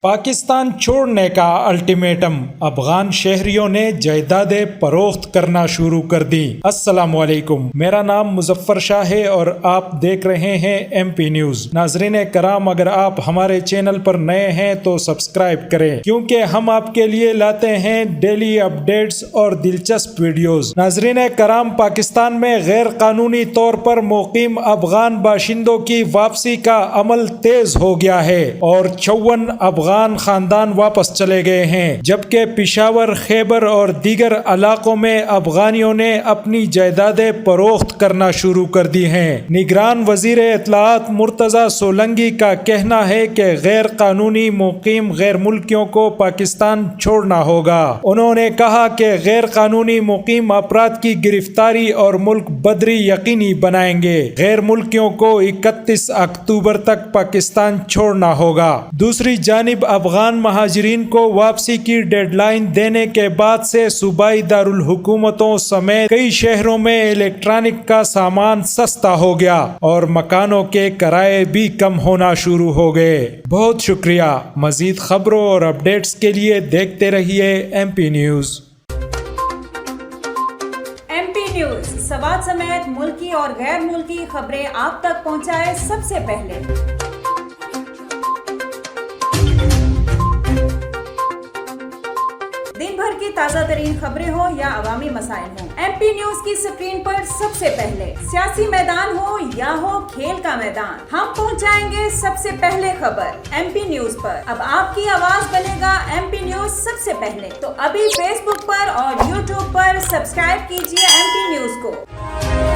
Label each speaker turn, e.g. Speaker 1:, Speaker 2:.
Speaker 1: پاکستان چھوڑنے کا الٹیمیٹم، افغان شہریوں نے جائیدادیں فروخت کرنا شروع کر دی۔ السلام علیکم، میرا نام مظفر شاہ ہے اور آپ دیکھ رہے ہیں ایم پی نیوز۔ ناظرین کرام، اگر آپ ہمارے چینل پر نئے ہیں تو سبسکرائب کریں، کیونکہ ہم آپ کے لیے لاتے ہیں ڈیلی اپڈیٹس اور دلچسپ ویڈیوز۔ ناظرین کرام، پاکستان میں غیر قانونی طور پر مقیم افغان باشندوں کی واپسی کا عمل تیز ہو گیا ہے اور 54 افغان خاندان واپس چلے گئے ہیں، جبکہ پشاور، خیبر اور دیگر علاقوں میں افغانیوں نے اپنی جائیدادیں فروخت کرنا شروع کر دی ہیں۔ نگران وزیر اطلاعات مرتضی سولنگی کا کہنا ہے کہ غیر قانونی مقیم غیر ملکیوں کو پاکستان چھوڑنا ہوگا۔ انہوں نے کہا کہ غیر قانونی مقیم افراد کی گرفتاری اور ملک بدری یقینی بنائیں گے۔ غیر ملکیوں کو 31 اکتوبر تک پاکستان چھوڑنا ہوگا۔ دوسری جانب افغان مہاجرین کو واپسی کی ڈیڈ لائن دینے کے بعد سے صوبائی دارالحکومتوں سمیت کئی شہروں میں الیکٹرانک کا سامان سستا ہو گیا اور مکانوں کے کرائے بھی کم ہونا شروع ہو گئے۔ بہت شکریہ۔ مزید خبروں اور اپڈیٹس کے لیے دیکھتے رہیے M P news.
Speaker 2: M P news Swat سمیت ملکی اور غیر ملکی خبریں آپ تک پہنچائے سب سے پہلے۔ دن بھر کی تازہ ترین خبریں ہوں یا عوامی مسائل ہوں، ایم پی نیوز کی سکرین پر سب سے پہلے۔ سیاسی میدان ہو یا ہو کھیل کا میدان، ہم پہنچائیں گے سب سے پہلے خبر ایم پی نیوز پر۔ اب آپ کی آواز بنے گا ایم پی نیوز سب سے پہلے، تو ابھی فیس بک پر اور یوٹیوب پر سبسکرائب کیجیے ایم پی نیوز کو۔